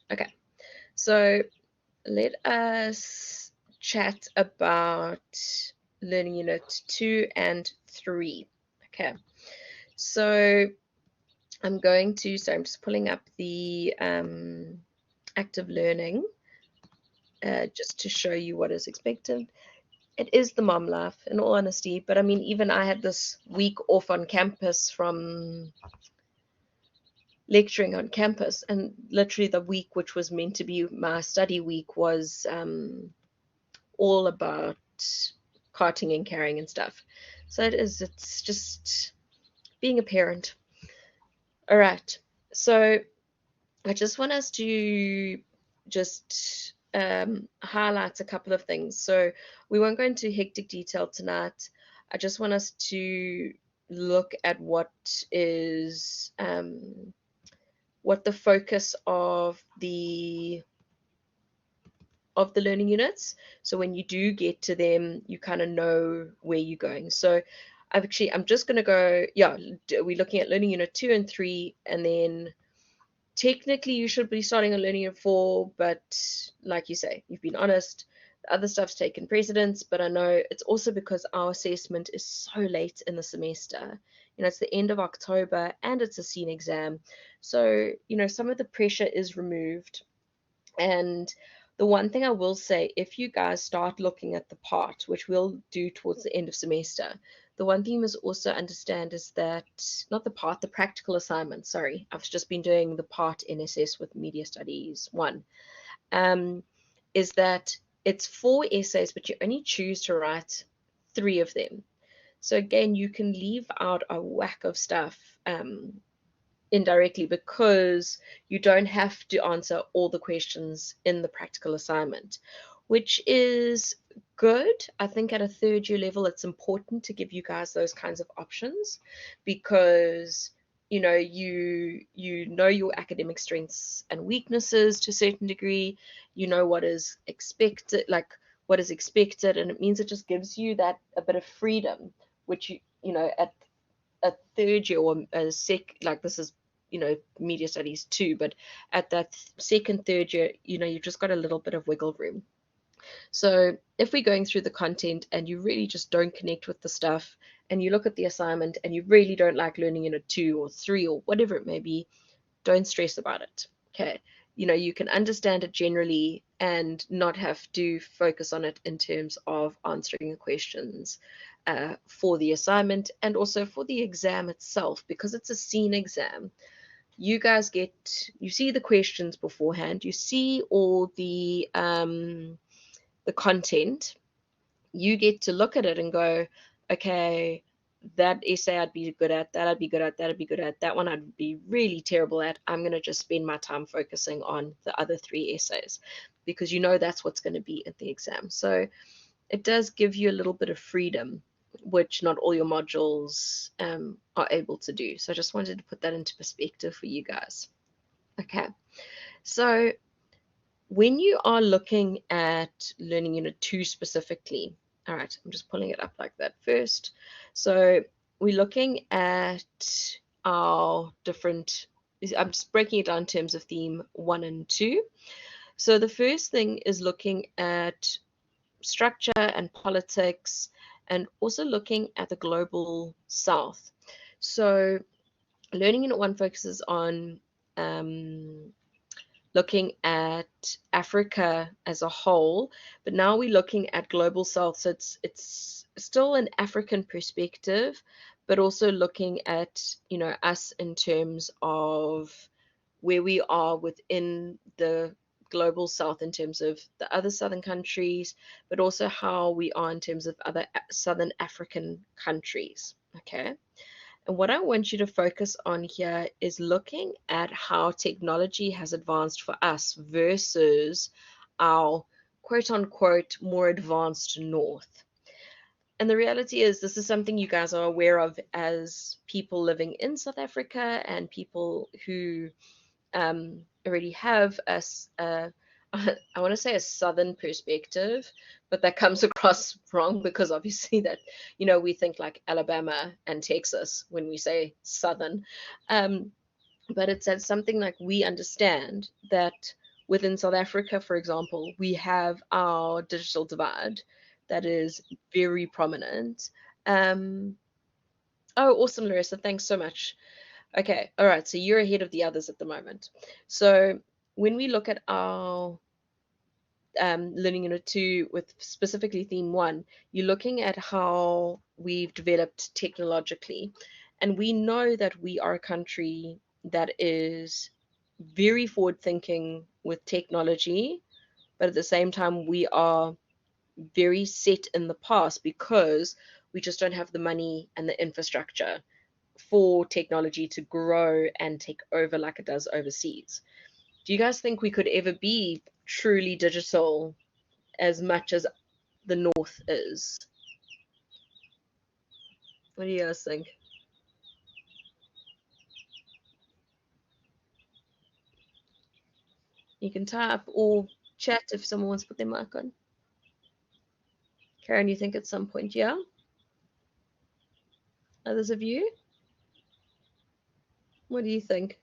Okay, so let us chat about learning unit 2 and 3. Okay, so I'm just pulling up the active learning just to show you what is expected. It is the mom life, in all honesty, but I mean, even I had this week off on campus from lecturing on campus, and literally the week which was meant to be my study week was all about carting and carrying and stuff. So it's just being a parent. All right, so I just want us to just highlight a couple of things. So we won't go into hectic detail tonight. I just want us to look at what the focus of the learning units. So when you do get to them, you kind of know where you're going. So I'm just going to go, yeah, we're looking at learning unit 2 and 3, and then technically you should be starting on learning unit 4, but like you say, you've been honest, the other stuff's taken precedence. But I know it's also because our assessment is so late in the semester. It's the end of October and it's a scene exam. So, some of the pressure is removed. And the one thing I will say, if you guys start looking at the part, which we'll do towards the end of semester, the one thing you must also understand is that, not the part, the practical assignment, sorry, I've just been doing the part NSS with Media Studies 1, is that it's 4 essays, but you only choose to write 3 of them. So again, you can leave out a whack of stuff indirectly, because you don't have to answer all the questions in the practical assignment, which is good. I think at a third year level, it's important to give you guys those kinds of options, because you know your academic strengths and weaknesses to a certain degree. You know what is expected, and it means it just gives you that a bit of freedom, which at a third year or a like this is media studies too, but at that second, third year, you've just got a little bit of wiggle room. So if we're going through the content and you really just don't connect with the stuff, and you look at the assignment and you really don't like learning unit 2 or 3 or whatever it may be, don't stress about it. Okay, you can understand it generally and not have to focus on it in terms of answering the questions for the assignment and also for the exam itself, because it's a scene exam. You guys you see the questions beforehand, you see all the content, you get to look at it and go, okay, that essay I'd be good at, that I'd be good at, that I'd be good at, that one I'd be really terrible at. I'm going to just spend my time focusing on the other 3 essays, because that's what's going to be at the exam. So it does give you a little bit of freedom, which not all your modules are able to do. So I just wanted to put that into perspective for you guys. Okay, so when you are looking at learning unit 2 specifically, all right, I'm just pulling it up like that first. So we're looking at our different, I'm just breaking it down in terms of theme 1 and 2. So the first thing is looking at structure and politics, and also looking at the global south. So learning unit 1 focuses on looking at Africa as a whole, but now we're looking at global south. So it's still an African perspective, but also looking at us in terms of where we are within the global south in terms of the other southern countries, but also how we are in terms of other southern African countries. Okay. And what I want you to focus on here is looking at how technology has advanced for us versus our quote unquote more advanced north. And the reality is, this is something you guys are aware of as people living in South Africa and people who already have I want to say a southern perspective, but that comes across wrong, because obviously that we think like Alabama and Texas when we say southern, but it's something like we understand that within South Africa, for example, we have our digital divide that is very prominent. Um, oh, awesome, Larissa. Thanks so much. Okay, all right. So you're ahead of the others at the moment. So when we look at our learning unit 2 with specifically theme 1, you're looking at how we've developed technologically. And we know that we are a country that is very forward thinking with technology, but at the same time, we are very set in the past because we just don't have the money and the infrastructure for technology to grow and take over like it does overseas. Do you guys think we could ever be truly digital as much as the North is? What do you guys think? You can type or chat if someone wants to put their mic on. Karen, you think at some point, yeah? Others of you? What do you think?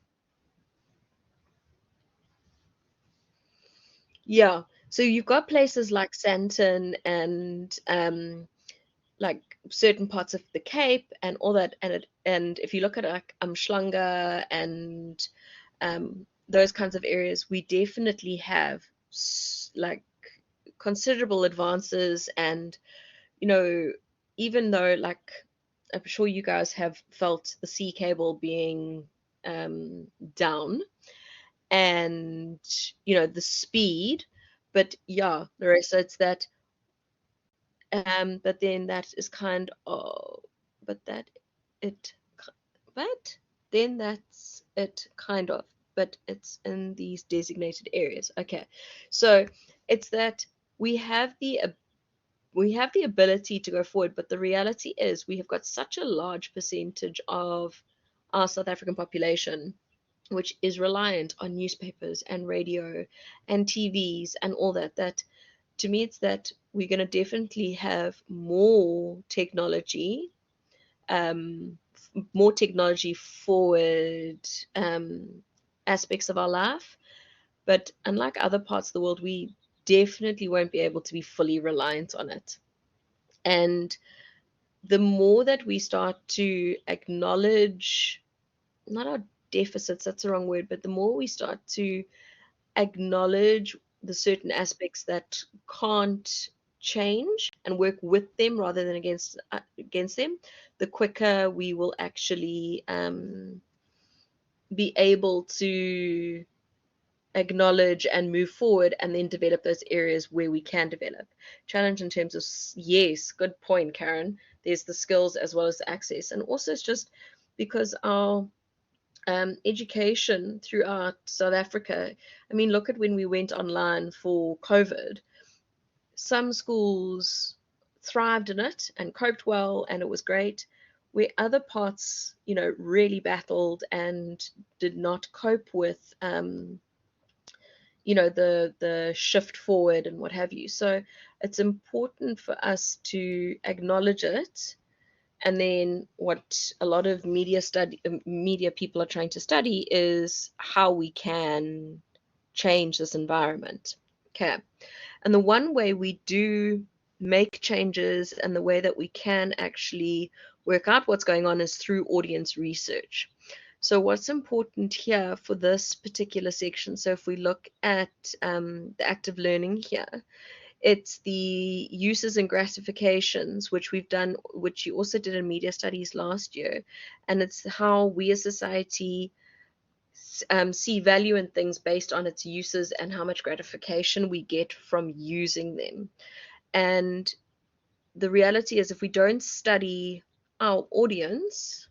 Yeah. So you've got places like Sandton and like certain parts of the Cape and all that, and if you look at like Umhlanga and those kinds of areas, we definitely have like considerable advances. And you know, even though like I'm sure you guys have felt the sea cable being down and the speed, but yeah, Larissa, it's that but then that is kind of, but that it, but then that's it kind of, but it's in these designated areas. Okay, so it's that we have the we have the ability to go forward, but the reality is we have got such a large percentage of our South African population which is reliant on newspapers and radio and TVs and all that, that to me it's that we're going to definitely have um, more technology forward aspects of our life. But unlike other parts of the world, we definitely won't be able to be fully reliant on it. And the more that we start to acknowledge, not our deficits, that's the wrong word, but the more we start to acknowledge the certain aspects that can't change and work with them rather than against them, the quicker we will actually be able to acknowledge and move forward and then develop those areas where we can develop. Challenge in terms of, yes, good point, Karen. There's the skills as well as the access. And also it's just because our education throughout South Africa. I mean, look at when we went online for COVID. Some schools thrived in it and coped well, and it was great. Where other parts, really battled and did not cope with, the shift forward and what have you. So it's important for us to acknowledge it, and then what a lot of media people are trying to study is how we can change this environment. Okay. And the one way we do make changes and the way that we can actually work out what's going on is through audience research. So what's important here for this particular section, so if we look at the active learning here, it's the uses and gratifications, which we've done, which you also did in media studies last year. And it's how we as society see value in things based on its uses and how much gratification we get from using them. And the reality is, if we don't study our audience,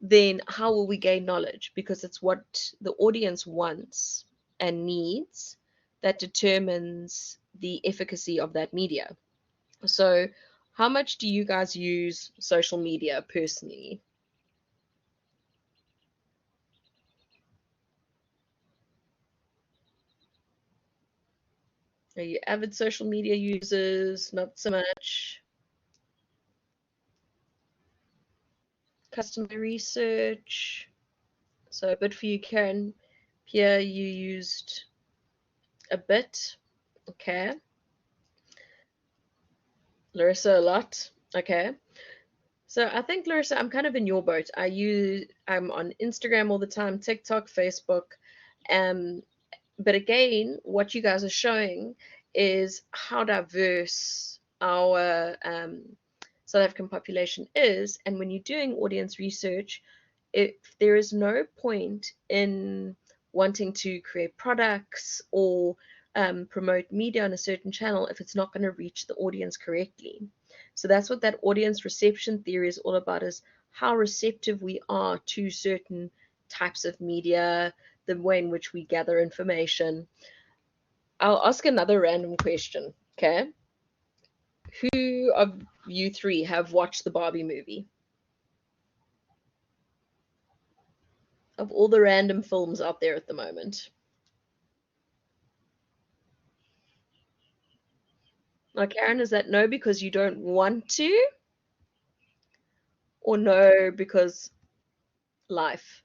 then how will we gain knowledge? Because it's what the audience wants and needs that determines the efficacy of that media. So, how much do you guys use social media personally? Are you avid social media users? Not so much. Customer research. So, a bit for you, Karen. Pierre, you used. a bit. Okay. Larissa, a lot. Okay. So I think, Larissa, I'm kind of in your boat. I'm on Instagram all the time, TikTok, Facebook. Um, but again, what you guys are showing is how diverse our South African population is. And when you're doing audience research, if there is no point in wanting to create products or promote media on a certain channel if it's not going to reach the audience correctly. So that's what that audience reception theory is all about, is how receptive we are to certain types of media, the way in which we gather information. I'll ask another random question, okay? Who of you three have watched the Barbie movie? Of all the random films out there at the moment. Now, Karen, is that no because you don't want to, or no because life?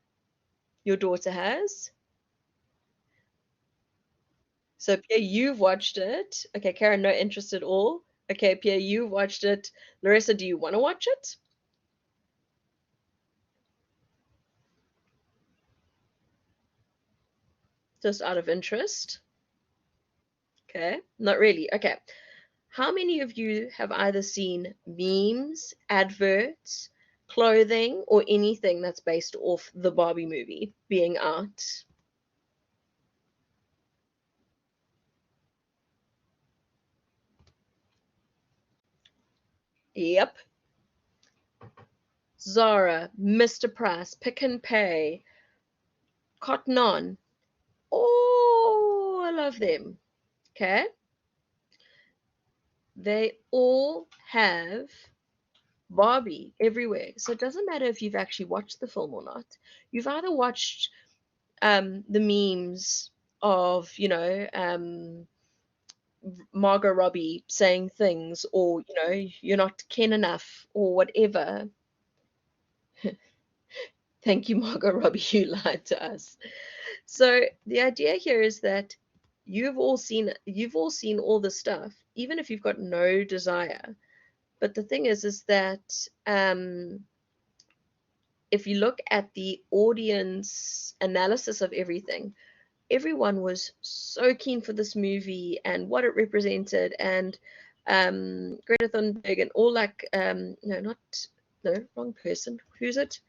Your daughter has? So, Pierre, you've watched it. Okay, Karen, no interest at all. Okay, Pierre, you've watched it. Larissa, do you want to watch it? Just out of interest? Okay, not really. Okay. How many of you have either seen memes, adverts, clothing, or anything that's based off the Barbie movie being out? Yep. Zara, Mr. Price, Pick and Pay, Cotton On. Oh, I love them. Okay. They all have Barbie everywhere. So it doesn't matter if you've actually watched the film or not. You've either watched the memes of, Margot Robbie saying things, or you're not ken enough, or whatever. Thank you, Margot Robbie, you lied to us. So the idea here is that you've all seen all the stuff, even if you've got no desire. But the thing is that if you look at the audience analysis of everything, everyone was so keen for this movie and what it represented, and Greta Thunberg and all, like, no, not, no, wrong person. Who's it?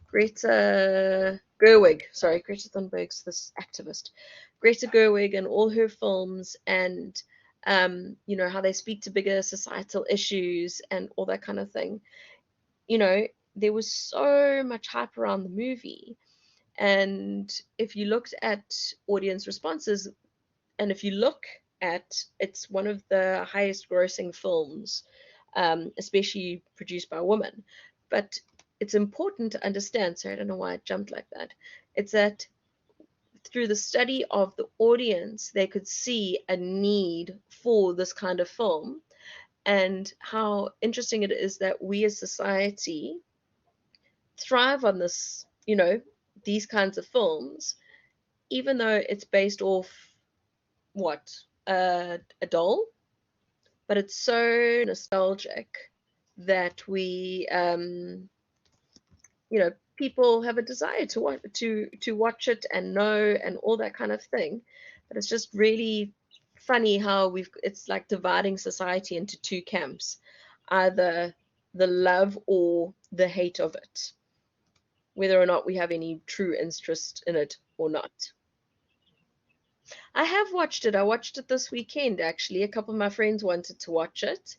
Greta Gerwig. Sorry, Greta Thunberg's this activist. Greta Gerwig and all her films, and how they speak to bigger societal issues and all that kind of thing. You know, there was so much hype around the movie. And if you looked at audience responses, and if you look at, it's one of the highest grossing films, especially produced by a woman. But it's important to understand, sorry, I don't know why I jumped like that. It's that through the study of the audience, they could see a need for this kind of film, and how interesting it is that we as society thrive on this, these kinds of films, even though it's based off what, a doll, but it's so nostalgic that people have a desire to watch it and know and all that kind of thing. But it's just really funny how it's like dividing society into two camps, either the love or the hate of it, whether or not we have any true interest in it or not. I have watched it. I watched it this weekend, actually. A couple of my friends wanted to watch it.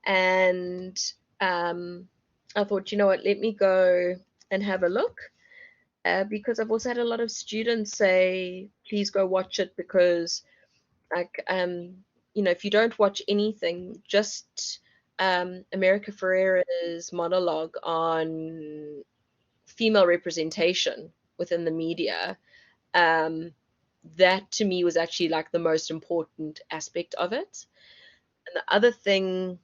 And I thought, you know what, let me go and have a look. Because I've also had a lot of students say, please go watch it, because, like, if you don't watch anything, just America Ferrera's monologue on female representation within the media, that to me was actually like the most important aspect of it. And the other thing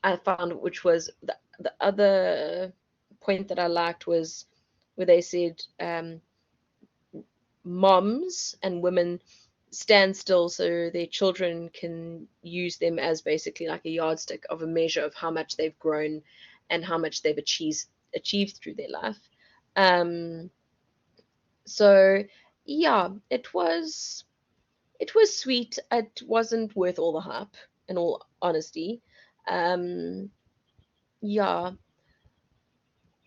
I found, which was the other point that I liked, was where they said moms and women stand still so their children can use them as basically like a yardstick of a measure of how much they've grown and how much they've achieved through their life. Um, so yeah, it was sweet. It wasn't worth all the hype, in all honesty. Um, yeah.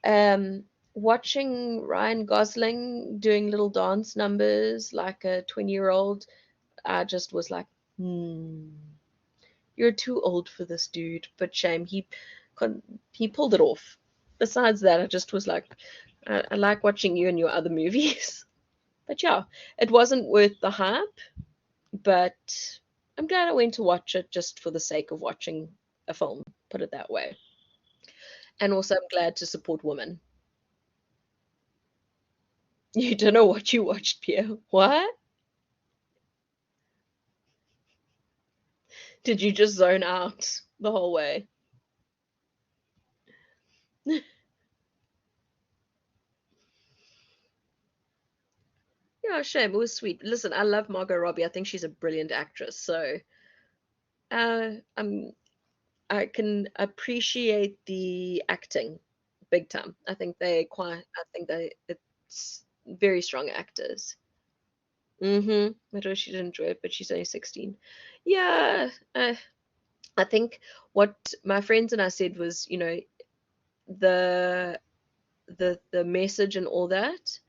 Um, Watching Ryan Gosling doing little dance numbers like a 20-year-old, I just was like, hmm, you're too old for this dude. But shame, con he pulled it off. Besides that, I just was like, I like watching you in your other movies. But yeah, it wasn't worth the hype, but I'm glad I went to watch it just for the sake of watching a film, put it that way. And also, I'm glad to support women. You don't know what you watched, Pierre. What? Did you just zone out the whole way? Yeah, shame. It was sweet. Listen, I love Margot Robbie. I think she's a brilliant actress. So, uh, I'm I can appreciate the acting big time. I think it's very strong actors. I know she didn't enjoy it, but she's only 16. Yeah, I think what my friends and I said was, the the message and all that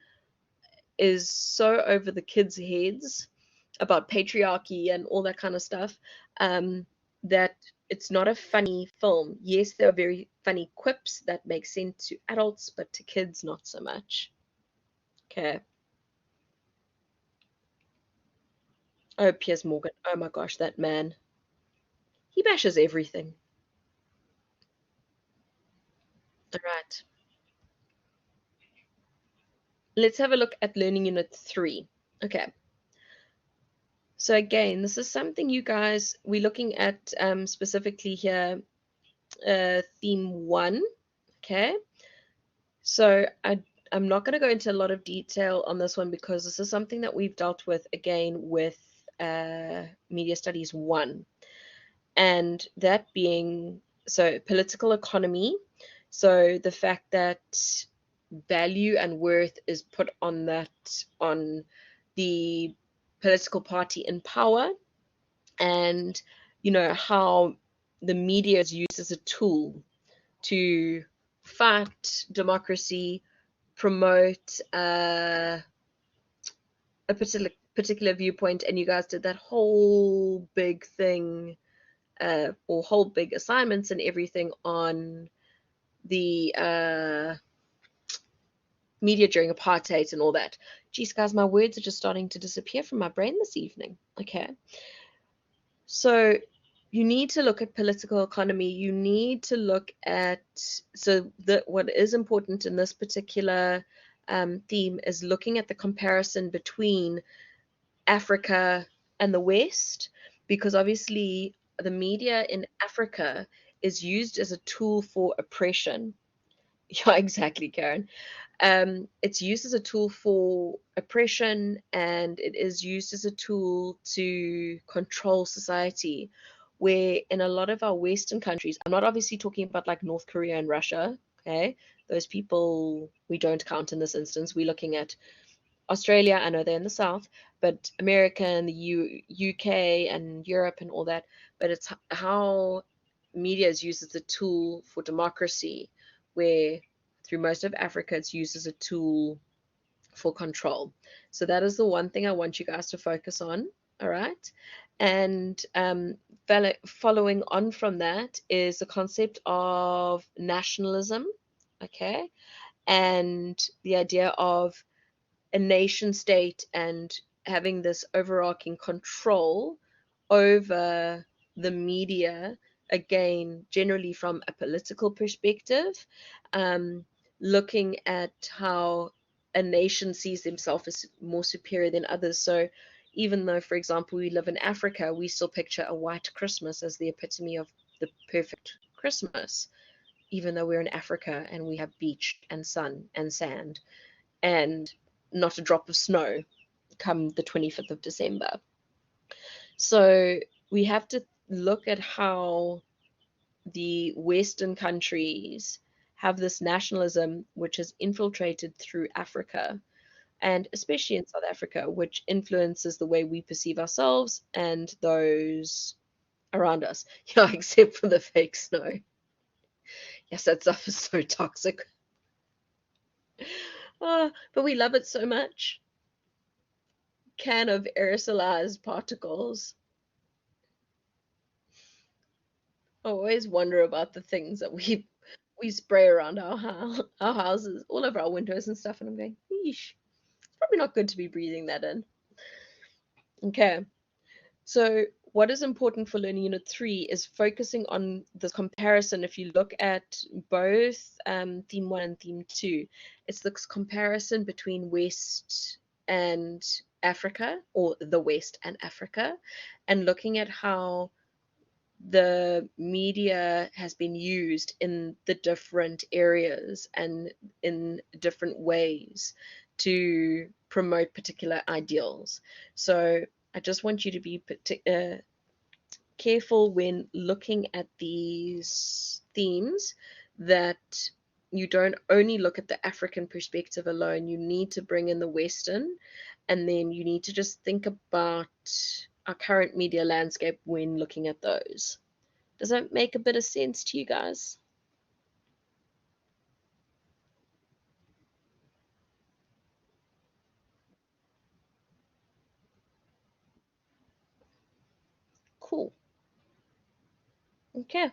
is so over the kids' heads about patriarchy and all that kind of stuff, that it's not a funny film. Yes, there are very funny quips that make sense to adults, but to kids, not so much. Okay. Oh, Piers Morgan. Oh my gosh, that man. He bashes everything. All right. Let's have a look at Learning Unit 3. Okay. So again, this is something you guys, we're looking at specifically here, theme 1. Okay. So I'm not going to go into a lot of detail on this one because this is something that we've dealt with again with Media Studies 1, and that being so political economy. So the fact that value and worth is put on the political party in power, and how the media is used as a tool to fight democracy, promote a particular viewpoint, and you guys did that whole big thing, or whole big assignments and everything on the media during apartheid and all that. Geez, guys, my words are just starting to disappear from my brain this evening. Okay, so you need to look at political economy. You need to look at what is important in this particular theme is looking at the comparison between Africa and the West, because obviously the media in Africa is used as a tool for oppression. Yeah, exactly, Karen. It's used as a tool for oppression, and it is used as a tool to control society. Where in a lot of our Western countries, I'm not obviously talking about like North Korea and Russia, okay? Those people we don't count in this instance. We're looking at Australia, I know they're in the South, but America and the UK and Europe and all that. But it's how media is used as a tool for democracy, where through most of Africa it's used as a tool for control. So that is the one thing I want you guys to focus on. All right. And following on from that is the concept of nationalism. Okay. And the idea of a nation state and having this overarching control over the media, again, generally from a political perspective, um, looking at how a nation sees themselves as more superior than others. So, even though, for example, we live in Africa, we still picture a white Christmas as the epitome of the perfect Christmas, even though we're in Africa and we have beach and sun and sand and not a drop of snow come the 25th of December. So we have to look at how the Western countries have this nationalism which has infiltrated through Africa, and especially in South Africa, which influences the way we perceive ourselves and those around us. Yeah, except for the fake snow. Yes, that stuff is so toxic. Oh, but we love it so much. Can of aerosolized particles. I always wonder about the things that we spray around our houses, all over our windows and stuff, and I'm going, yeesh, it's probably not good to be breathing that in. Okay, so what is important for learning unit 3 is focusing on the comparison. If you look at both theme 1 and theme 2, it's the comparison between West and Africa, or the West and Africa, and looking at how the media has been used in the different areas and in different ways to promote particular ideals. So I just want you to be careful when looking at these themes, that you don't only look at the African perspective alone. You need to bring in the Western, and then you need to just think about our current media landscape when looking at those. Does that make a bit of sense to you guys? Cool. Okay.